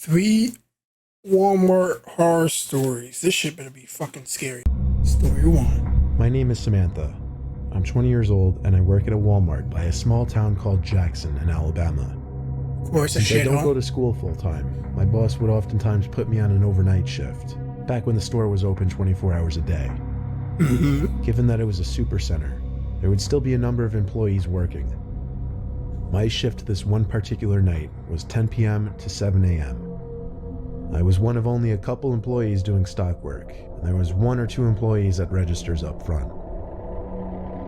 3 Walmart horror stories. This shit better be fucking scary. Story 1. My name is Samantha. I'm 20 years old and I work at a Walmart by a small town called Jackson in Alabama. Of course, Since I don't go to school full time, my boss would oftentimes put me on an overnight shift, back when the store was open 24 hours a day. Given that it was a super center, there would still be a number of employees working. My shift this one particular night was 10 p.m. to 7 a.m. I was one of only a couple employees doing stock work, and there was 1 or 2 employees at registers up front.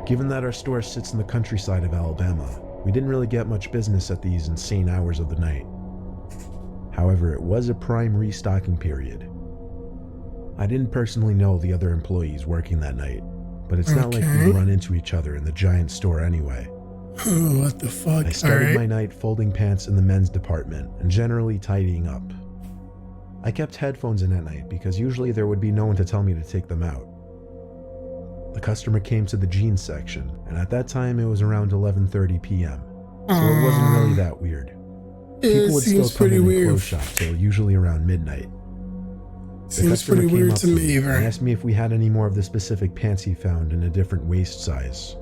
Given that our store sits in the countryside of Alabama, we didn't really get much business at these insane hours of the night. However, it was a prime restocking period. I didn't personally know the other employees working that night, but it's not like we run into each other in the giant store anyway. Oh, what the fuck? I started my night folding pants in the men's department and generally tidying up. I kept headphones in at night because usually there would be no one to tell me to take them out. The customer came to the jeans section, and at that time it was around 11:30 p.m. So it wasn't really that weird. People would still come in and close shop till usually around midnight. Seems pretty weird to me, and asked me if we had any more of the specific pants he found in a different waist size.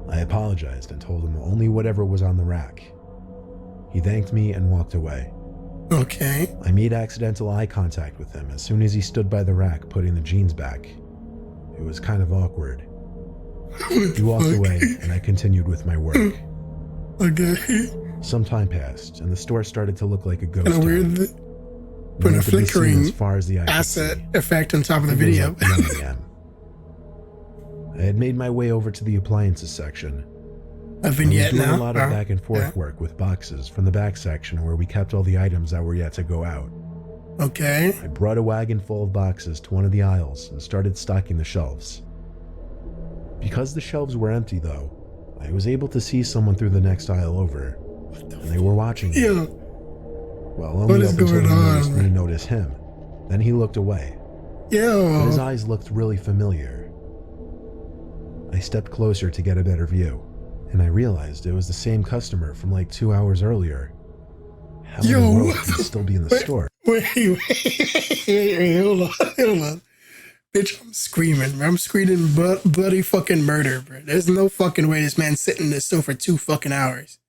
I apologized and told him only whatever was on the rack. He thanked me and walked away. Okay. I made accidental eye contact with him as soon as he stood by the rack putting the jeans back. It was kind of awkward. He walked away and I continued with my work. Okay. Some time passed and the store started to look like a ghost town. Weird. Put a flickering as far as the eye asset effect on top of the video. I had made my way over to the appliances section. A vignette now? I was doing a lot of back and forth work with boxes from the back section where we kept all the items that were yet to go out. Okay. I brought a wagon full of boxes to one of the aisles and started stocking the shelves. Because the shelves were empty though, I was able to see someone through the next aisle over, and they were watching me. Yeah. Well, only up until he noticed me notice him. Then he looked away. Yeah. But his eyes looked really familiar. I stepped closer to get a better view, and I realized it was the same customer from like 2 hours earlier. How in the world could he still be in the store? Wait, hold on. Bitch, I'm screaming, bro. I'm screaming bloody fucking murder, bro. There's no fucking way this man's sitting in this store for 2 fucking hours.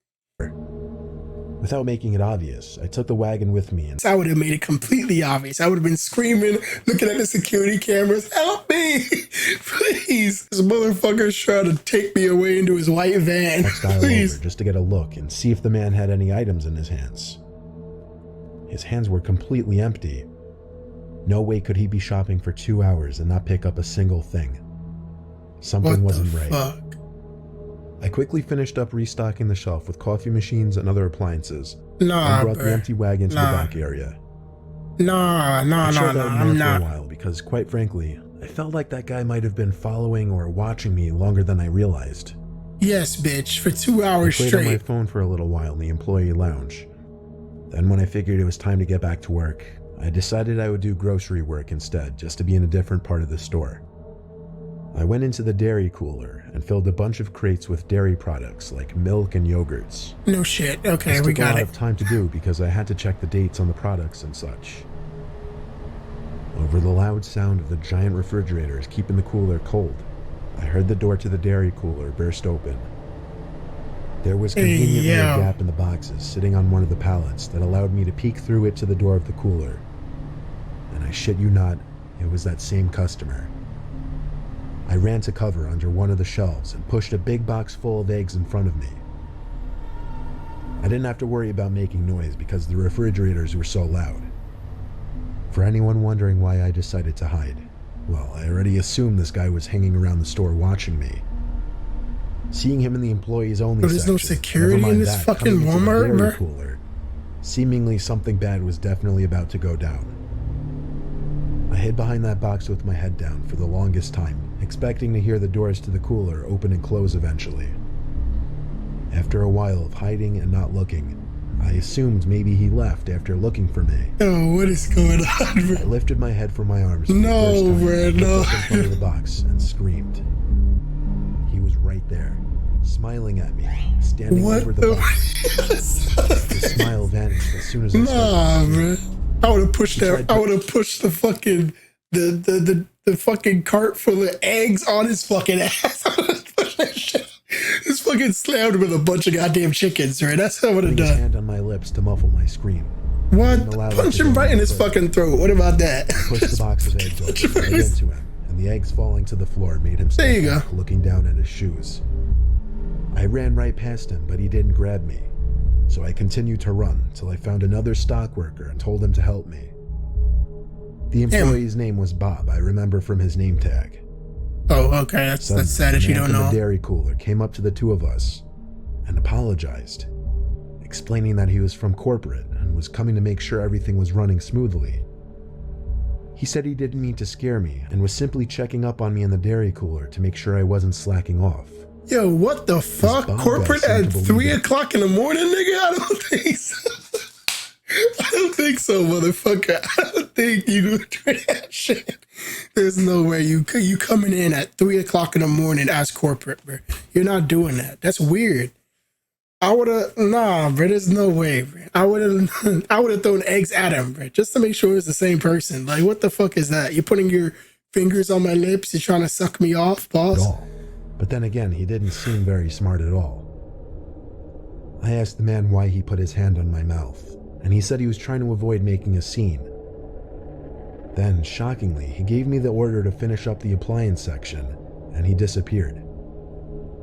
Without making it obvious, I took the wagon with me and I would have made it completely obvious. I would have been screaming, looking at the security cameras, help me, please. This motherfucker's trying to take me away into his white van. Please. Over just to get a look and see if the man had any items in his hands. His hands were completely empty. No way could he be shopping for 2 hours and not pick up a single thing. Something wasn't right. Fuck? I quickly finished up restocking the shelf with coffee machines and other appliances. Nah, and brought the empty wagon to the back area. I'm not. For a while because, quite frankly, I felt like that guy might have been following or watching me longer than I realized. Yes, bitch, for 2 hours straight. I played on my phone for a little while in the employee lounge. Then when I figured it was time to get back to work, I decided I would do grocery work instead, just to be in a different part of the store. I went into the dairy cooler and filled a bunch of crates with dairy products like milk and yogurts. No shit. Okay, this we got it. took a lot of time to do because I had to check the dates on the products and such. Over the loud sound of the giant refrigerators keeping the cooler cold, I heard the door to the dairy cooler burst open. There was conveniently a gap in the boxes sitting on one of the pallets that allowed me to peek through it to the door of the cooler. And I shit you not, it was that same customer. I ran to cover under one of the shelves and pushed a big box full of eggs in front of me. I didn't have to worry about making noise because the refrigerators were so loud. For anyone wondering why I decided to hide, well, I already assumed this guy was hanging around the store watching me. Seeing him in the employees only section, there's no security in this fucking Walmart, bro. Cooler, seemingly something bad was definitely about to go down. I hid behind that box with my head down for the longest time, expecting to hear the doors to the cooler open and close eventually. After a while of hiding and not looking, I assumed maybe he left after looking for me. Oh, what is going on, bro? I lifted my head from my arms. No, bro, no. In front of the box and screamed. He was right there, smiling at me, standing What over the the? box. The smile vanished as soon as I started Nah, to man. I would have pushed that. tried I to- would have pushed the fucking the fucking cart full of eggs on his fucking ass. I would've pushed that shit. Just fucking slammed him with a bunch of goddamn chickens, right? That's what I would have putting his done. hand on my lips to muffle my scream. What? didn't allow that Punch to him go right in any his further. fucking throat. What about that? Pushed the box of eggs Punch him over right right in his- into him, and the eggs falling to the floor made him There you step go. back, looking down at his shoes. I ran right past him, but he didn't grab me. So I continued to run till I found another stock worker and told him to help me. The employee's name was Bob, I remember from his name tag. Oh, okay. That's sad that you man don't from know. the dairy cooler came up to the two of us and apologized, explaining that he was from corporate and was coming to make sure everything was running smoothly. He said he didn't mean to scare me and was simply checking up on me in the dairy cooler to make sure I wasn't slacking off. Yo, what the fuck? Bob guy Corporate seemed at to believe 3 it. o'clock in the morning, nigga? I don't think so. I don't think so, motherfucker. I don't think you would do that shit. There's no way you coming in at 3 o'clock in the morning as corporate, bro. You're not doing that. That's weird. I would have bro. There's no way, bro. I would have thrown eggs at him, bro, just to make sure it's the same person. Like, what the fuck is that? You're putting your fingers on my lips. You're trying to suck me off, At boss. all. But then again, he didn't seem very smart at all. I asked the man why he put his hand on my mouth, and he said he was trying to avoid making a scene. Then, shockingly, he gave me the order to finish up the appliance section, and he disappeared.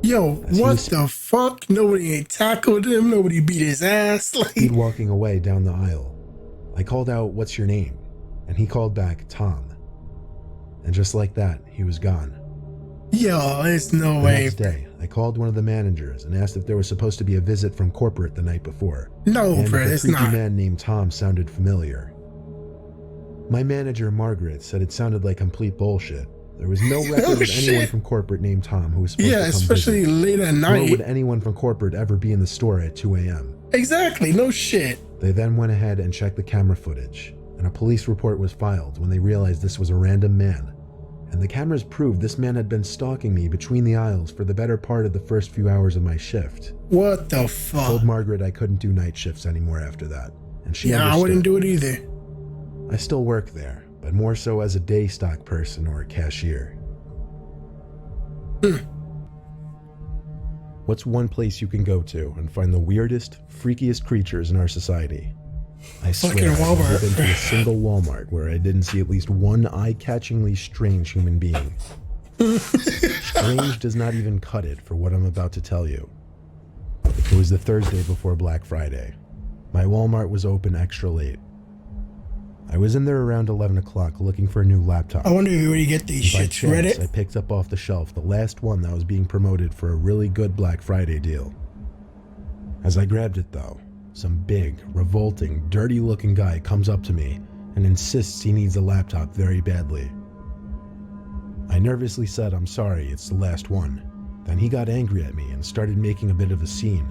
Yo, As he what was- the fuck? Nobody ain't tackled him. Nobody beat his ass. He'd Like, walking away down the aisle. I called out, "What's your name?" And he called back, "Tom." And just like that, he was gone. yo, there's no The way. next day, I called one of the managers and asked if there was supposed to be a visit from corporate the night before. No, And bro, if a it's creepy not. man named Tom sounded familiar. My manager, Margaret, said it sounded like complete bullshit. There was no record of anyone shit. from corporate named Tom who was supposed Yeah, to come especially visit. late at Nor would night. anyone from corporate ever be in the store at 2 a.m. Exactly, no shit. They then went ahead and checked the camera footage, and a police report was filed when they realized this was a random man. And the cameras proved this man had been stalking me between the aisles for the better part of the first few hours of my shift. What the I fuck? told Margaret I couldn't do night shifts anymore after that, and she Yeah, I understood. wouldn't do it either. I still work there, but more so as a day stock person or a cashier. What's one place you can go to and find the weirdest, freakiest creatures in our society? I swear Fucking I've never Walmart. been to a single Walmart where I didn't see at least one eye-catchingly strange human being. Strange does not even cut it for what I'm about to tell you. It was the Thursday before Black Friday. My Walmart was open extra late. I was in there around 11 o'clock looking for a new laptop. I wonder where you get these By shits. chance, I Reddit? picked up off the shelf the last one that was being promoted for a really good Black Friday deal. As I grabbed it though, some big, revolting, dirty-looking guy comes up to me and insists he needs a laptop very badly. I nervously said, "I'm sorry, it's the last one." Then he got angry at me and started making a bit of a scene.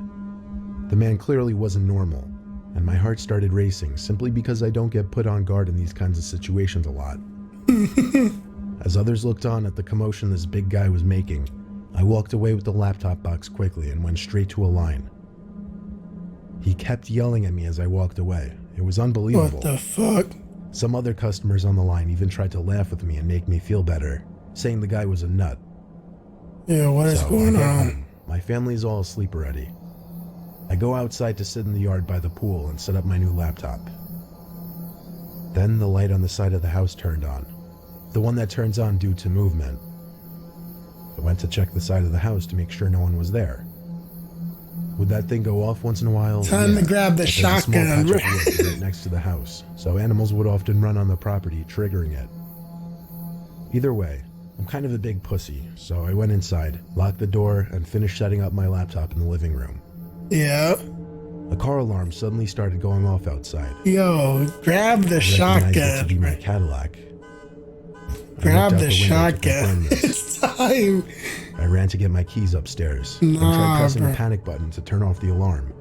The man clearly wasn't normal, and my heart started racing simply because I don't get put on guard in these kinds of situations a lot. As others looked on at the commotion this big guy was making, I walked away with the laptop box quickly and went straight to a line. He kept yelling at me as I walked away. It was unbelievable. What the fuck? Some other customers on the line even tried to laugh with me and make me feel better, saying the guy was a nut. Yeah, what is So, going I get on? home. My family's all asleep already. I go outside to sit in the yard by the pool and set up my new laptop. Then the light on the side of the house turned on. The one that turns on due to movement. I went to check the side of the house to make sure no one was there. Would that thing go off once in a while? Time to grab the but there's a small shotgun. patch of wood right next to the house, so animals would often run on the property, triggering it. Either way, I'm kind of a big pussy, so I went inside, locked the door, and finished setting up my laptop in the living room. Yeah. A car alarm suddenly started going off outside. Yo, grab the I recognized it to be shotgun. my bro. Cadillac. I Grab looked out the window to confirm shotgun. this. It's time. I ran to get my keys upstairs and Nah, tried pressing bro. the panic button to turn off the alarm.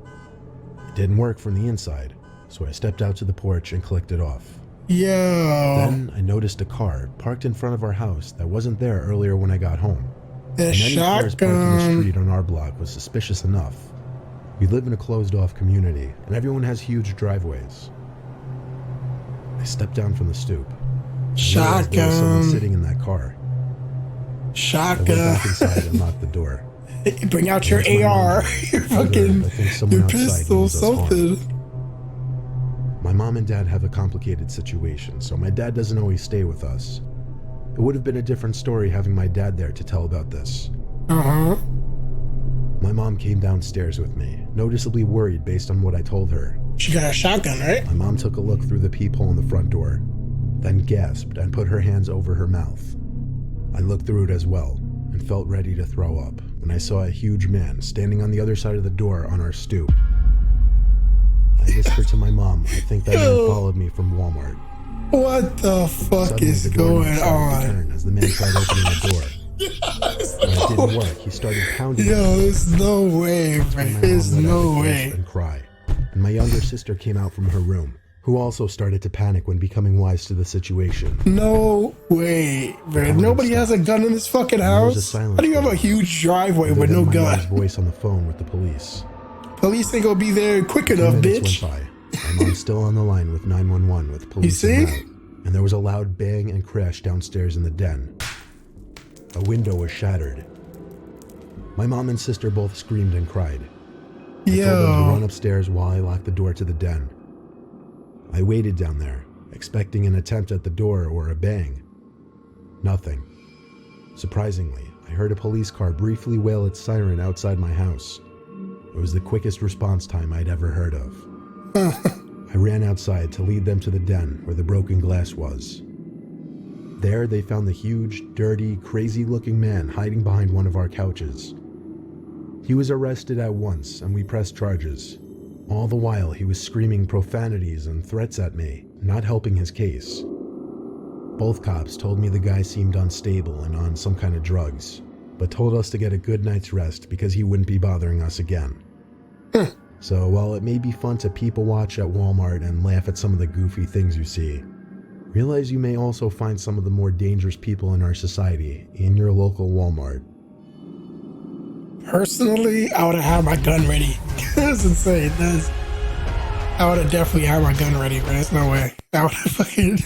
It didn't work from the inside, so I stepped out to the porch and clicked it off. Yo. Then I noticed a car parked in front of our house that wasn't there earlier when I got home. The And any cars parked in the shotgun. street on our block was suspicious enough. We live in a closed-off community, and everyone has huge driveways. I stepped down from the stoop. I realized there was someone Shotgun. sitting in that car. I went Shotgun. back inside and locked the door. Bring out your Where's my AR, mom? your I told her fucking, I think someone your outside pistol, means us harm. something. My mom and dad have a complicated situation, so my dad doesn't always stay with us. It would have been a different story having my dad there to tell about this. Uh-huh. My mom came downstairs with me, noticeably worried based on what I told her. She got a shotgun, right? My mom took a look through the peephole in the front door, then gasped and put her hands over her mouth. I looked through it as well and felt ready to throw up when I saw a huge man standing on the other side of the door on our stoop. I whispered to my mom, I think that man Yo. followed me from Walmart. What the fuck Suddenly, is the door going started to on? turn as the man tried opening the door. When it didn't work, he started pounding Yo, on me. there's no way, That's bro. when my There's mom let out no a gasp way. and cry. And my younger sister came out from her room, who also started to panic when becoming wise to the situation. No way, bro. Pounding Nobody has a gun in this fucking there was a house. silence How do you have a there. huge driveway Other with than no my gun? mom's voice on the phone with the police. Police ain't gonna be there quick 2 enough, minutes bitch. went by. My mom's still on the line with 911 with police see? en route, and there was a loud bang and crash downstairs in the den. A window was shattered. My mom and sister both screamed and cried. I told them to run Yo, upstairs while I locked the door to the den. I waited down there, expecting an attempt at the door or a bang. Nothing. Surprisingly, I heard a police car briefly wail its siren outside my house. It was the quickest response time I'd ever heard of. I ran outside to lead them to the den where the broken glass was. There they found the huge, dirty, crazy-looking man hiding behind one of our couches. He was arrested at once and we pressed charges. All the while he was screaming profanities and threats at me, not helping his case. Both cops told me the guy seemed unstable and on some kind of drugs, but told us to get a good night's rest because he wouldn't be bothering us again. So while it may be fun to people watch at Walmart and laugh at some of the goofy things you see, realize you may also find some of the more dangerous people in our society in your local Walmart. personally, I would have had my gun ready. That's insane. I would have definitely had my gun ready, but there's no way. I would have fucking.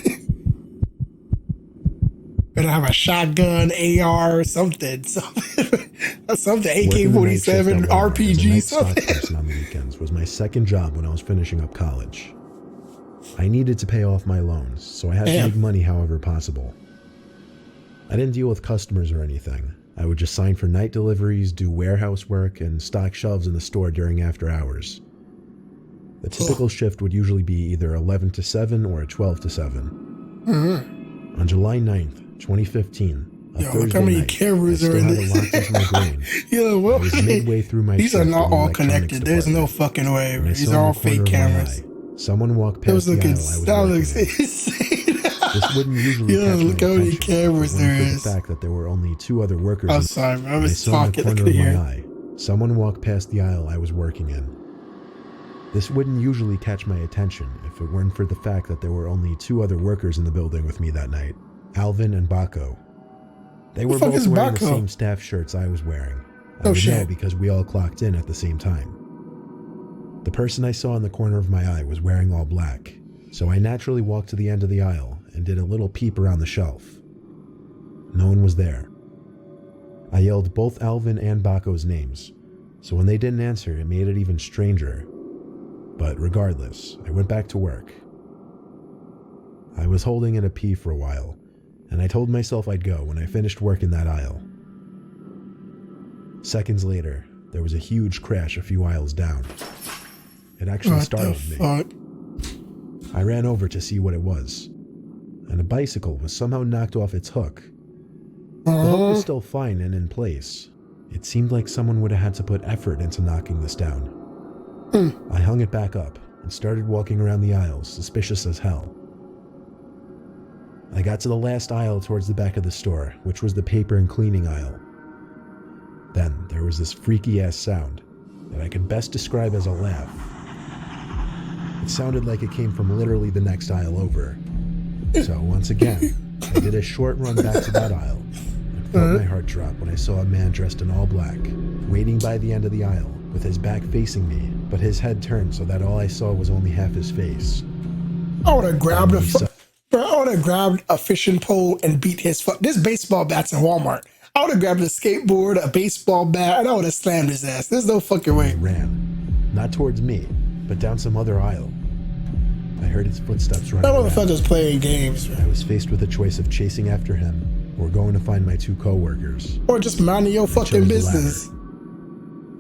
Better have a shotgun, AR, something. Something Working the night shift at AK-47, Walmart as a RPG, night stock something. person on the weekends was my second job when I was finishing up college. I needed to pay off my loans, so I had to Damn. make money however possible. I didn't deal with customers or anything. I would just sign for night deliveries, do warehouse work, and stock shelves in the store during after hours. The typical shift would usually be either 11 to 7 or 12 to 7. On July 9th, 2015, a Yo, Thursday look how many night, cameras I are still in had this. it locked into my brain. Yo, I what? was midway through my These are shift not in the all electronics connected. There's no department. fucking way. When I These saw are in all the corner fake of my cameras. eye, someone walked past Those the look aisle I was that working looks in. insane. This wouldn't usually Yo, catch my look how many attention, cameras but there when for is. the fact that there were only 2 other workers I'm sorry, bro. I and I was saw in the talking. I corner could of my hear. eye, someone walked past the aisle I was working in. This wouldn't usually catch my attention if it weren't for the fact that there were only 2 other workers in the building with me that night, Alvin and Baco. They were fuck both is wearing the Baco? same staff shirts I was wearing. I Oh, would know shit. because we all clocked in at the same time. The person I saw in the corner of my eye was wearing all black, so I naturally walked to the end of the aisle and did a little peep around the shelf. No one was there. I yelled both Alvin and Baco's names, so when they didn't answer, it made it even stranger. But regardless, I went back to work. I was holding in a pee for a while, and I told myself I'd go when I finished work in that aisle. Seconds later, there was a huge crash a few aisles down. It actually What the startled me. fuck? I ran over to see what it was, and a bicycle was somehow knocked off its hook. The hook was still fine and in place. It seemed like someone would have had to put effort into knocking this down. I hung it back up and started walking around the aisles, suspicious as hell. I got to the last aisle towards the back of the store, which was the paper and cleaning aisle. Then there was this freaky-ass sound that I could best describe as a laugh. It sounded like it came from literally the next aisle over. So once again, I did a short run back to that aisle and felt my heart drop when I saw a man dressed in all black, waiting by the end of the aisle, with his back facing me, but his head turned so that all I saw was only half his face. I would have grabbed a fishing pole and beat his fuck. There's baseball bats in Walmart. I would have grabbed a skateboard, a baseball bat, and I would have slammed his ass. There's no fucking way. He ran, not towards me, but down some other aisle. I heard his footsteps running That around. motherfucker's playing games, I was faced with a choice of chasing after him or going to find my 2 co-workers. or just minding your I fucking chose the business. latter.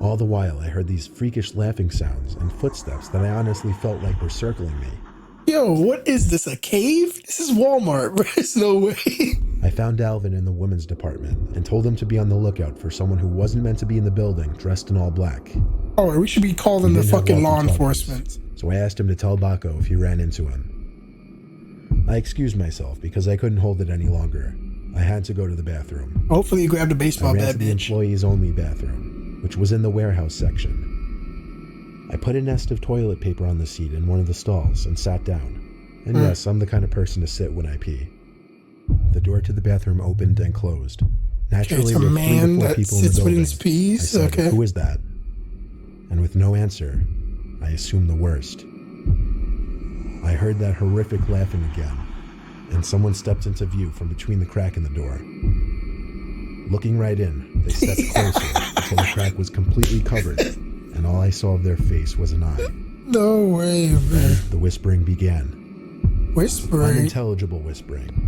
All the while, I heard these freakish laughing sounds and footsteps that I honestly felt like were circling me. Yo, what is this, a cave? This is Walmart, bro. There's no way. I found Alvin in the women's department and told him to be on the lookout for someone who wasn't meant to be in the building dressed in all black. All right, we should be calling the He didn't have fucking law walkie-talkies, enforcement. so I asked him to tell Baco if he ran into him. I excused myself because I couldn't hold it any longer. I had to go to the bathroom. Hopefully you grabbed a I baseball ran bat, to the bitch. employees only bathroom, which was in the warehouse section. I put a nest of toilet paper on the seat in one of the stalls and sat down. And yes, I'm the kind of person to sit when I pee. The door to the bathroom opened and closed. Naturally, it's a there were 3 man to 4 that people in the sits with building. his peas? I said, Okay. "Who is that?" And with no answer, I assumed the worst. I heard that horrific laughing again, and someone stepped into view from between the crack in the door. Looking right in, they stepped closer until the crack was completely covered, and all I saw of their face was an eye. No way, man. The whispering began. Whispering. Unintelligible whispering.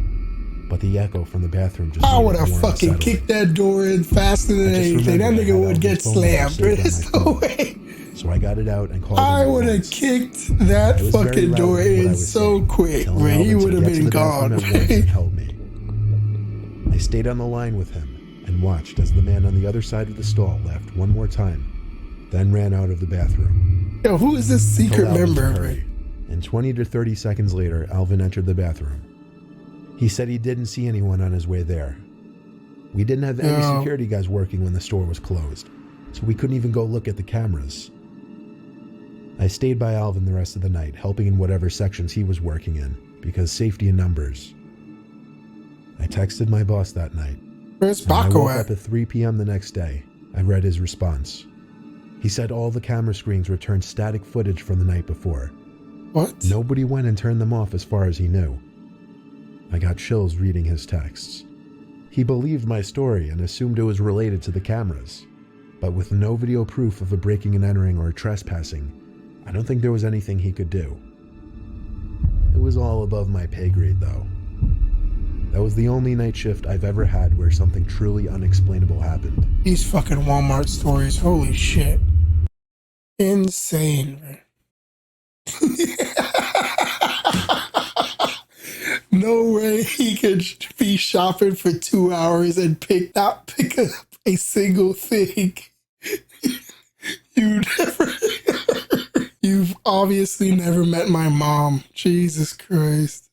But the echo from the bathroom just I made would it have more fucking unsettling. kicked that door in faster than I just anything. That remembered I nigga had would get Alvin's phone number slammed. saved on There's my no phone. way. So I got it out and called I him would have once. kicked that I was very fucking loud door with what I in was so saying, quick, telling man. He Alvin to would have get to been the bathroom gone. at once and help me. I stayed on the line with him and watched as the man on the other side of the stall laughed one more time, then ran out of the bathroom. Yo, who is this secret Told Alvin to member? hurry, and 20 to 30 seconds later, Alvin entered the bathroom. He said he didn't see anyone on his way there. We didn't have any No. security guys working when the store was closed, so we couldn't even go look at the cameras. I stayed by Alvin the rest of the night, helping in whatever sections he was working in, because safety in numbers. I texted my boss that night. Where's When I Baco woke at? up at 3 p.m. the next day. I read his response. He said all the camera screens returned static footage from the night before. What? Nobody went and turned them off as far as he knew. I got chills reading his texts. He believed my story and assumed it was related to the cameras. But with no video proof of a breaking and entering or a trespassing, I don't think there was anything he could do. It was all above my pay grade, though. That was the only night shift I've ever had where something truly unexplainable happened. These fucking Walmart stories. Holy shit. Insane, man. No way he could be shopping for 2 hours and not pick up a single thing. You've obviously never met my mom. Jesus Christ.